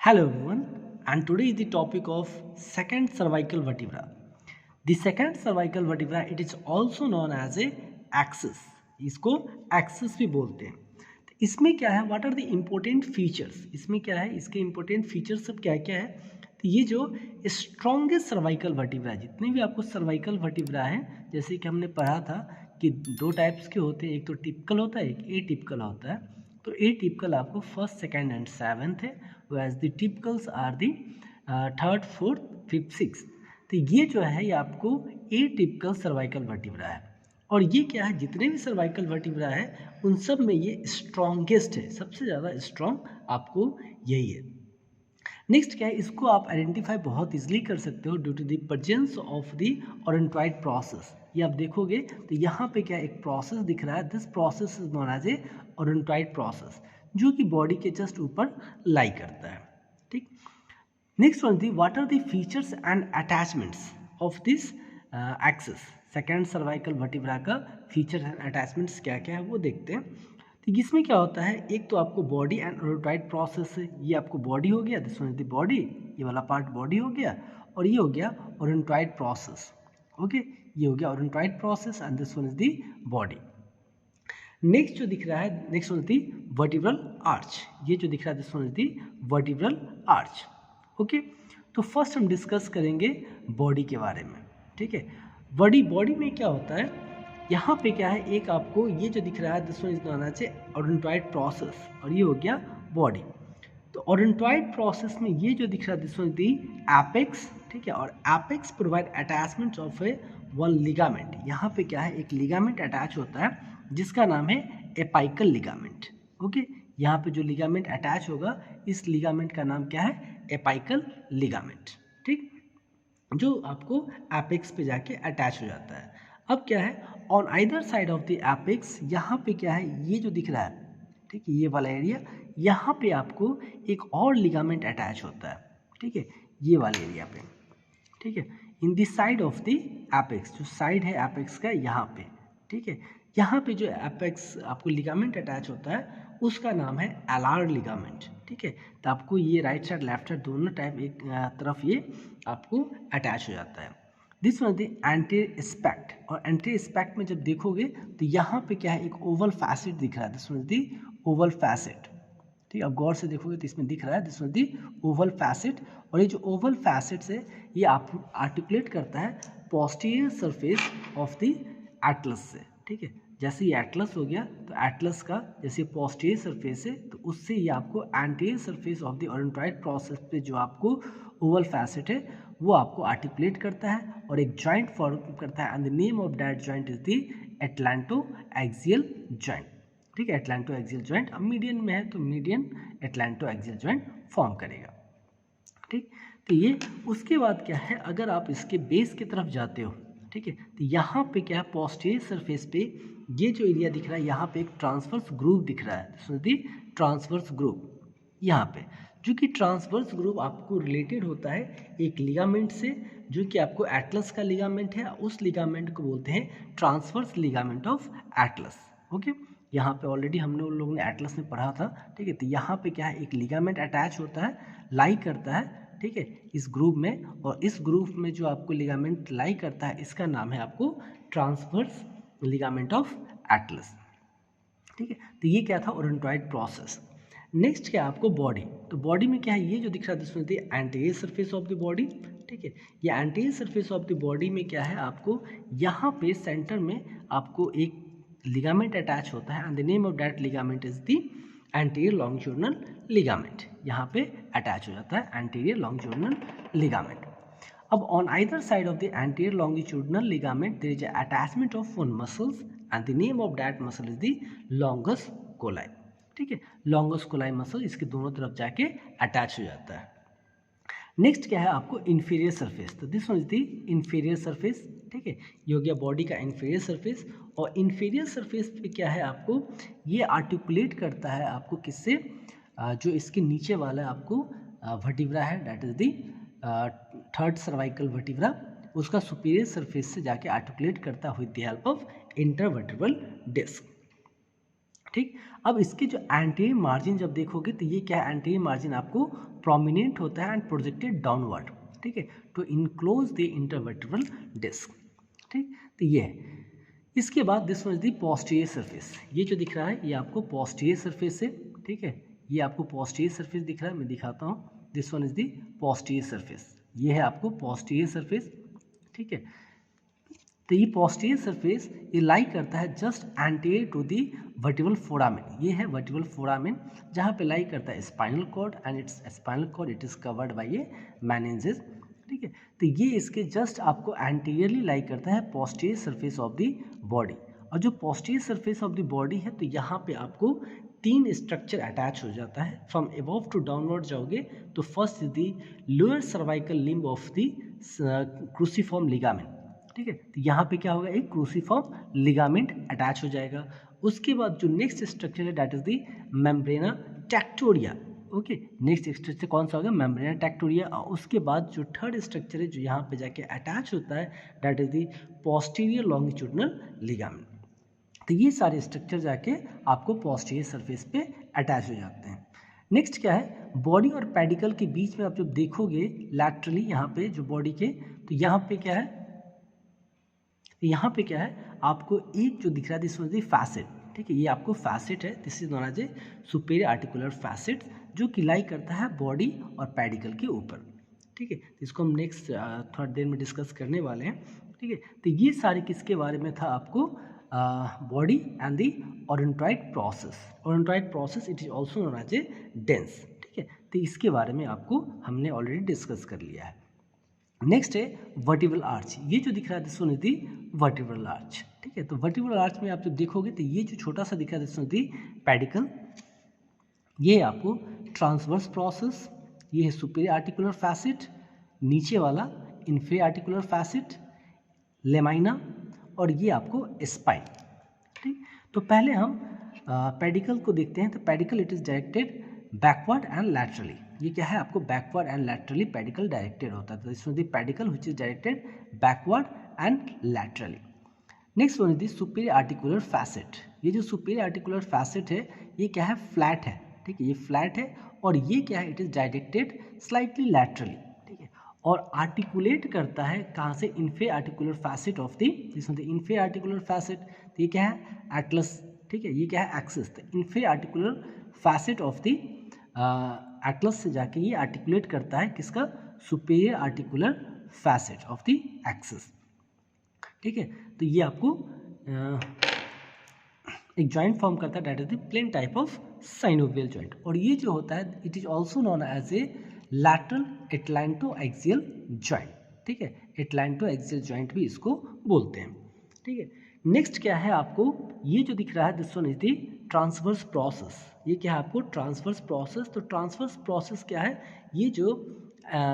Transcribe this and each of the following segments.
Hello everyone, and today is the topic of second cervical vertebra. The second cervical vertebra it is also known as a axis. इसको axis भी बोलते हैं. तो इसमें क्या है? What are the important features? इसमें क्या है? इसके important features सब क्या क्या है? तो ये जो strongest cervical vertebra, जितने भी आपको cervical vertebra हैं, जैसे कि हमने पढ़ा था कि दो टाइप्स के होते हैं, एक तो टिपिकल होता है, एक एटिपिकल होता है. तो एटिपिकल आपको फर्स्ट, सेकंड एंड सेवन्थ है, whereas the typicals are the third, fourth, fifth, six. तो ये जो है ये आपको एटिपिकल सर्वाइकल वर्टिब्रा है. और ये क्या है? जितने भी सर्वाइकल वर्टिब्रा है उन सब में ये स्ट्रॉन्गेस्ट है, सबसे ज़्यादा स्ट्रॉन्ग आपको यही है. नेक्स्ट क्या है? इसको आप आइडेंटिफाई बहुत इजीली कर सकते हो due to the presence of the odontoid process. ये आप देखोगे तो यहाँ पे क्या एक प्रोसेस दिख रहा है. This process is known as a odontoid process, जो कि बॉडी के जस्ट ऊपर लाई करता है. ठीक. नेक्स्ट वन थी what are the features and attachments of this axis. Second cervical vertebra का फीचर एंड अटैचमेंट्स क्या क्या है वो देखते हैं. तो इसमें क्या होता है? एक तो आपको बॉडी एंड ओरेंटॉइड प्रोसेस है. ये आपको बॉडी हो गया, this one is the body, ये वाला पार्ट बॉडी हो गया, और ये हो गया ओरेंटॉइड प्रोसेस. ओके, ये हो गया odontoid process and this one is the body. Next जो दिख रहा है, next one is the vertebral arch. ये जो दिख रहा है this one is the vertebral arch. Okay, तो फर्स्ट हम डिस्कस करेंगे बॉडी के बारे में. ठीक है, बॉडी में क्या होता है? यहाँ पे क्या है? एक आपको ये जो दिख रहा है this one is known as odontoid process, और ये हो गया बॉडी. तो ओरेंटॉइड प्रोसेस में ये जो दिख रहा है this one is the apex. ठीक है, और apex provide attachment of A one ligament. यहाँ पे क्या है? एक लिगामेंट अटैच होता है जिसका नाम है एपाइकल लिगामेंट. ओके, यहाँ पे जो लिगामेंट अटैच होगा इस लिगामेंट का नाम क्या है? Apical ligament. ठीक, जो आपको एपेक्स पे जाके अटैच हो जाता है. अब क्या है? On either side of the apex यहाँ पे क्या है? ये जो दिख रहा है, ठीक है, ये वाला एरिया, यहाँ पे आपको एक और लिगामेंट अटैच होता है. ठीक है, ये वाले एरिया पे. ठीक है, in the side of the apex, जो साइड है एपेक्स का यहाँ पे. ठीक है, यहाँ पे जो एपेक्स आपको लिगामेंट अटैच होता है उसका नाम है एलार लिगामेंट. ठीक है, तो आपको ये राइट साइड लेफ्ट साइड दोनों टाइप एक तरफ ये आपको अटैच हो जाता है. This one the anterior aspect. और एंटीरियर एस्पेक्ट में जब देखोगे तो यहाँ पे क्या है? एक ओवल फैसेट दिख रहा है. This one the Oval facet. ठीक है, अब गौर से देखोगे तो इसमें दिख रहा है this one the Oval facet. और ये जो ओवल फैसेट है ये आप आर्टिकुलेट करता है posterior surface of the Atlas से. ठीक है, जैसे ये एटलस हो गया तो एटलस का जैसे पोस्टीरियर सरफेस है तो उससे ये आपको anterior surface of the odontoid process पे जो आपको ओवल फैसेट है वो आपको आर्टिकुलेट करता है और एक जॉइंट फॉर्म करता है. And the name of that joint is the atlanto axial joint. ठीक है, एटलांटो एक्सियल जॉइंट. अब मीडियन में है तो median atlanto axial joint form करेगा. ठीक, तो ये उसके बाद क्या है? अगर आप इसके बेस की तरफ जाते हो, ठीक है, तो यहाँ पे क्या है? पोस्टीरियर सरफेस पे ये जो एरिया दिख रहा है यहाँ पे एक ट्रांसवर्स ग्रूव दिख रहा है. ट्रांसवर्स ग्रूव यहाँ पे, जो कि ट्रांसवर्स ग्रूव आपको रिलेटेड होता है एक लिगामेंट से, जो कि आपको एटलस का लिगामेंट है. उस लिगामेंट को बोलते हैं transverse ligament of Atlas. Okay, यहाँ पे ऑलरेडी हमने उन लोगों ने एटलस में पढ़ा था. ठीक है, तो यहाँ पे क्या है? एक लिगामेंट अटैच होता है, लाई करता है. ठीक है, इस ग्रुप में, और इस ग्रुप में जो आपको लिगामेंट लाई करता है इसका नाम है आपको ट्रांसवर्स लिगामेंट ऑफ एटलस. ठीक है, तो ये क्या था? ओरेंटॉइड प्रोसेस. नेक्स्ट क्या? आपको बॉडी. तो बॉडी में क्या है? ये जो दिख रहा है this is the anterior surface of the body. ठीक है, ये anterior surface of the body में क्या है? आपको यहाँ पे सेंटर में आपको एक लिगामेंट अटैच होता है and the name of that ligament is the anterior longitudinal ligament. यहाँ पे अटैच हो जाता है एंटीरियर लॉन्गिट्यूडिनल लिगामेंट. अब on either side of the anterior longitudinal ligament there is a attachment of one muscles and the name of that muscle is the longus colli. ठीक है, longus coli muscle इसके दोनों तरफ जाके attach हो जाता है. नेक्स्ट क्या है? आपको इन्फीरियर सरफेस. तो this one is the inferior surface. ठीक है, ये हो गया बॉडी का इन्फीरियर सरफेस. और इन्फीरियर सरफेस पे क्या है? आपको ये आर्टिकुलेट करता है आपको किससे? जो इसके नीचे वाला आपको वर्टिब्रा है that is the third cervical vertebra, उसका सुपीरियर सरफेस से जाके आर्टिकुलेट करता है with the help of intervertebral disc. ठीक। अब इसके जो एंटीरियर मार्जिन जब देखोगे तो ये क्या है, एंटीरियर मार्जिन आपको प्रोमिनेंट होता है एंड प्रोजेक्टेड डाउनवर्ड, ठीक है, to enclose the intervertebral disc, ठीक। तो ये है। इसके बाद this was the posterior surface, ये जो दिख रहा है ये आपको पोस्टीरियर सरफेस है, ठीक है, ये आपको पोस्टीरियर सरफेस दिख रहा है, मैं दिखाता हूँ। This one is the posterior surface, ये है आपको पोस्टीरियर सरफेस, ठीक है। तो ये पोस्टीरियर सरफेस ये लाई करता है just anterior to the vertebral foramen, ये है वर्टिब्रल फोरामेन जहाँ पे लाई करता है spinal cord and its spinal cord it is covered by a meninges, ठीक है। तो ये इसके जस्ट आपको एंटीरियरली लाई करता है posterior surface of the body. और जो posterior surface of the body है तो यहाँ पे आपको 3 स्ट्रक्चर अटैच हो जाता है। फ्रॉम अबव टू डाउनवर्ड जाओगे तो first is the lower cervical limb of the cruciform ligament, ठीक है। तो यहाँ पे क्या होगा, एक क्रूसिफॉर्म लिगामेंट अटैच हो जाएगा। उसके बाद जो नेक्स्ट स्ट्रक्चर है that is the membrana tectoria, okay. Next structure कौन सा होगा, मेम्ब्रेना टेक्टोरिया। और उसके बाद जो थर्ड स्ट्रक्चर है जो यहाँ पे जाके अटैच होता है that is the posterior longitudinal ligament. तो ये सारे स्ट्रक्चर जाके आपको पोस्टीरियर सरफेस पे अटैच हो जाते हैं। नेक्स्ट क्या है, बॉडी और पेडिकल के बीच में आप जब देखोगे लैटरली यहाँ पे जो बॉडी के, तो यहाँ पे क्या है, यहाँ पे क्या है आपको एक जो दिख रहा है दिस वाज द फैसेट, ठीक है, ये आपको फैसेट है, this is known as a superior articular facet जो कि लाई करता है बॉडी और पेडिकल के ऊपर, ठीक है। इसको हम नेक्स्ट थोड़ा देर में डिस्कस करने वाले हैं, ठीक है। तो ये सारे किसके बारे में था, आपको body and the odontoid process. Odontoid process it is also known as a dens, ठीक है। तो इसके बारे में आपको हमने ऑलरेडी डिस्कस कर लिया है। नेक्स्ट है वर्टिब्रल आर्च, ये जो दिख रहा है this one is the vertebral arch, ठीक है। तो वर्टिब्रल आर्च में आप जब देखोगे तो ये जो छोटा सा दिख रहा है this one is the pedicle, ये आपको ट्रांसवर्स प्रोसेस, ये है सुपीरियर आर्टिकुलर फैसेट, नीचे वाला इंफीरियर आर्टिकुलर फैसेट, लेमाइना, और ये आपको स्पाइन, ठीक। तो पहले हम पेडिकल को देखते हैं। तो pedicle it is directed backward and laterally, ये क्या है आपको backward and laterally pedicle directed होता है। तो this one is the pedicle which is directed backward and laterally. Next one is the superior articular facet, ये जो सुपीरियर आर्टिकुलर फैसेट है ये क्या है, फ्लैट है, ठीक है, ये फ्लैट है। और ये क्या है, it is directed slightly laterally, ठीक है, और आर्टिकुलेट करता है कहाँ से, inferior articular facet of the this one the inferior articular facet, तो ये क्या है एटलस, ठीक है, ये क्या है एक्सिस। तो inferior articular facet of the Atlas से जाके ये आर्टिकुलेट करता है किसका, superior articular facet of the axis, ठीक है। तो ये आपको एक जॉइंट फॉर्म करता है that is the plane type of synovial joint. और ये जो होता है it is also known as a lateral atlanto-axial joint, ठीक है, एटलैंटो-एक्सियल जॉइंट भी इसको बोलते हैं, ठीक है। नेक्स्ट क्या है आपको, ये जो दिख रहा है this one is the transverse process, ये क्या है आपको ट्रांसवर्स प्रोसेस। तो ट्रांसवर्स प्रोसेस क्या है, ये जो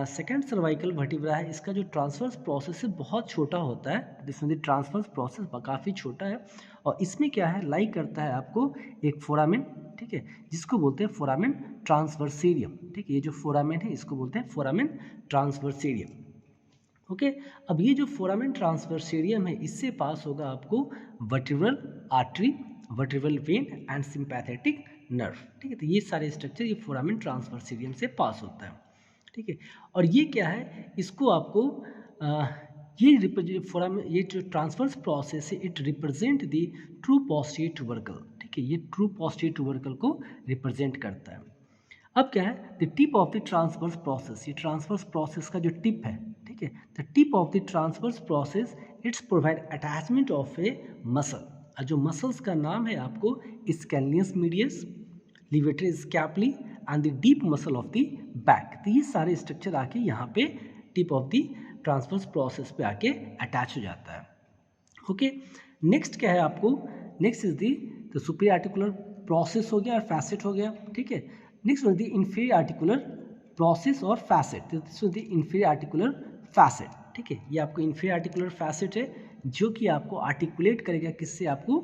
सेकंड सर्वाइकल वर्टिब्रा है इसका जो ट्रांसवर्स प्रोसेस है बहुत छोटा होता है। This one the transverse process काफ़ी छोटा है और इसमें क्या है लाई करता है आपको एक फोरामेन, ठीक है, जिसको बोलते हैं फोरामेन ट्रांसवर्सेरियम, ठीक है, ये जो फोरामेन है इसको बोलते हैं फोरामेन ट्रांसवर्सेरियम, ओके। अब ये जो फोरामेन ट्रांसवर्सेरियम है इससे पास होगा आपको vertebral artery, vertebral when and sympathetic nerve, ठीक है। तो ये सारे स्ट्रक्चर ये फोरामेन ट्रांसवर्सेरियम से पास होता है, ठीक है। और ये क्या है, इसको आपको ये फोरामेन, ये जो ट्रांसवर्स प्रोसेस है it represent the true posterior tubercle, ठीक है, ये ट्रू पोस्टीरियर ट्यूबरकल को रिप्रेजेंट करता है। अब क्या है, the tip of the transverse process, ये ट्रांसवर्स प्रोसेस का जो टिप है, ठीक है, the tip of the transverse process its provide attachment of a muscle, और जो मसल्स का नाम है आपको scalenus medius, levator scapulae and the deep muscle of the back. तो ये सारे स्ट्रक्चर आके यहाँ पे tip of the transverse process पे आके अटैच हो जाता है, ओके। नेक्स्ट क्या है आपको, next is the superior articular process हो गया और फैसेट हो गया, ठीक है। Next the inferior articular process और facet, this the inferior articular facet, ठीक है, ये आपको इंफीरियर आर्टिकुलर फैसेट है जो कि आपको आर्टिकुलेट करेगा किससे, आपको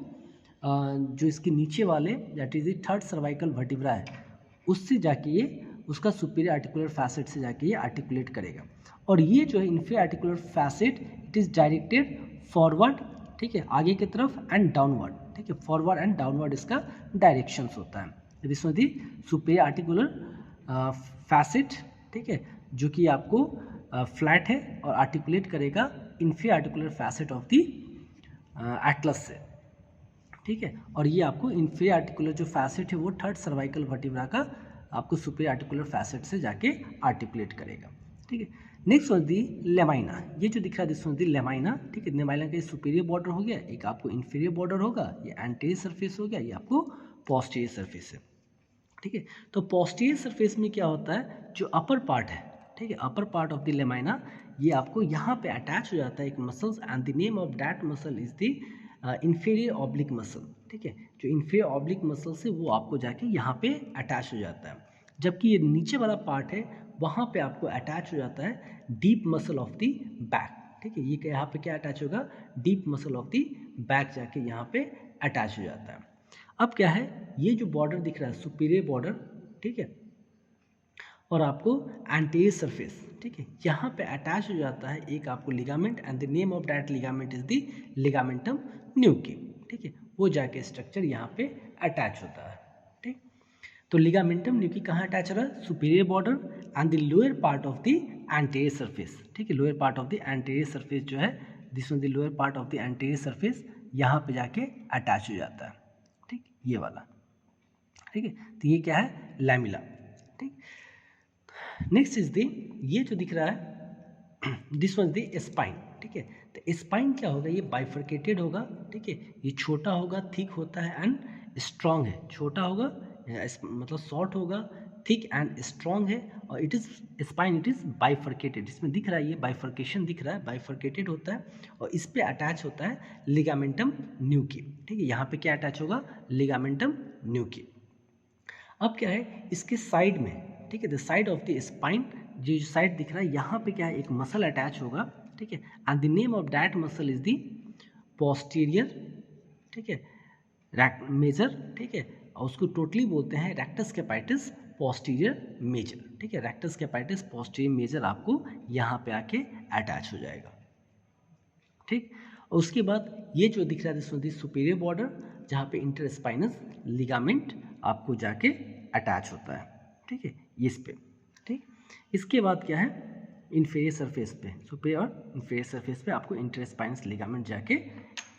जो इसके नीचे वाले that is the third cervical vertebra है उससे जाके ये उसका सुपीरियर आर्टिकुलर फैसेट से जाके ये आर्टिकुलेट करेगा। और ये जो है inferior articular facet it is directed forward, ठीक है, आगे की तरफ एंड डाउनवर्ड, ठीक है, फॉरवर्ड एंड डाउनवर्ड इसका डायरेक्शंस होता है। This one the superior articular facet, ठीक है, जो कि आपको फ्लैट है और आर्टिकुलेट करेगा inferior articular facet of the Atlas से, ठीक है। और ये आपको इंफीरियर आर्टिकुलर जो फैसेट है वो थर्ड सर्वाइकल वर्टिब्रा का आपको सुपीरियर आर्टिकुलर फैसेट से जाके आर्टिकुलेट करेगा, ठीक है। नेक्स्ट वन दी लेमाइना, ये जो दिख रहा है दिस वन दी लेमाइना, ठीक है। लेमाइना का सुपीरियर बॉर्डर हो गया, एक आपको इंफीरियर बॉर्डर होगा, ये एंटीरियर सरफेस हो गया, ये आपको पोस्टीरियर सरफेस है, ठीक है। तो पोस्टीरियर सरफेस में क्या होता है, जो अपर पार्ट है, ठीक है, upper part of the lamina, ये आपको यहाँ पे अटैच हो जाता है एक muscles and the name of that muscle is the inferior oblique muscle, ठीक है। जो इंफीरियर ऑब्लिक मसल से वो आपको जाके यहाँ पे अटैच हो जाता है, जबकि ये नीचे वाला पार्ट है वहाँ पे आपको अटैच हो जाता है deep muscle of the back, ठीक है। ये यहाँ पे क्या अटैच होगा, deep muscle of the back जाके यहाँ पे अटैच हो जाता है। अब क्या है, ये जो बॉर्डर दिख रहा है सुपीरियर बॉर्डर, ठीक है, और आपको एंटीरियर सरफेस, ठीक है, यहाँ पे अटैच हो जाता है एक आपको ligament and the name of that ligament is the ligamentum nuchae, ठीक है। वो जाके स्ट्रक्चर यहाँ पे अटैच होता है, ठीक। तो लिगामेंटम न्यूकी कहाँ अटैच हो रहा है, superior border and the lower part of the anterior surface, ठीक है। Lower part of the anterior surface जो है this one the lower part of the anterior surface यहाँ पे जाके अटैच हो जाता है, ठीक, ये वाला, ठीक है। तो ये क्या है, लैमिला, ठीक। नेक्स्ट इज द, ये जो दिख रहा है दिस वन द स्पाइन, ठीक है। तो स्पाइन क्या होगा, ये बाइफर्केटेड होगा, ठीक है, ये छोटा होगा, थिक होता है एंड स्ट्रॉन्ग है, छोटा होगा मतलब शॉर्ट होगा, थिक एंड स्ट्रॉन्ग है, और it is spine, it is bifurcated, इसमें दिख रहा है ये बाइफर्केशन दिख रहा है, बाइफर्केटेड होता है, और इस पे अटैच होता है लिगामेंटम न्यूकी, ठीक है। यहाँ पे क्या अटैच होगा, लिगामेंटम न्यूकी। अब क्या है, इसके साइड में, ठीक है, the side of the spine, जो साइड दिख रहा है यहाँ पे क्या है, एक मसल अटैच होगा, ठीक है, and the name of that muscle is the posterior, ठीक है, मेजर, ठीक है, और उसको टोटली बोलते हैं रेक्टस कैपिटस पोस्टीरियर मेजर, ठीक है। रेक्टस कैपिटस पोस्टीरियर मेजर आपको यहाँ पे आके अटैच हो जाएगा, ठीक। और उसके बाद ये जो दिख रहा है दिस सुपीरियर बॉर्डर, जहाँ पे इंटरस्पाइनस लिगामेंट आपको जाके अटैच होता है, ठीक है, इस पे, ठीक। इसके बाद क्या है, इन्फीरियर सरफेस पे, सुपीरियर और इन्फीरियर सरफेस पे आपको इंटरस्पाइनस लिगामेंट जाके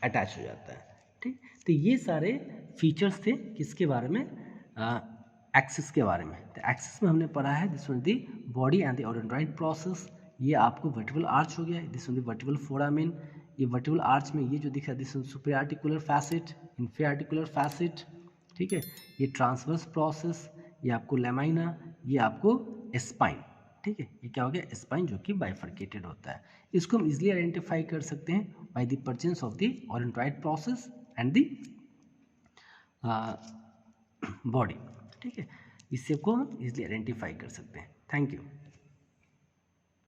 अटैच हो जाता है, ठीक। तो ये सारे फीचर्स थे किसके बारे में, एक्सिस के बारे में। तो एक्सिस में हमने पढ़ा है this one the body and the odontoid process, ये आपको वर्टिबल आर्च हो गया, this one the vertebral foramen, ये वर्टिबल आर्च में ये जो दिख रहा है this one superior articular facet, inferior articular facet, ठीक है। ये ट्रांसवर्स प्रोसेस, ये आपको लेमाइना, ये आपको स्पाइन, ठीक है। ये क्या हो गया, स्पाइन, जो कि बाइफर्केटेड होता है। इसको हम इजिली आइडेंटिफाई कर सकते हैं by the presence of the odontoid process and the body, ठीक है। इससे को हम इजिली आइडेंटिफाई कर सकते हैं। Thank you.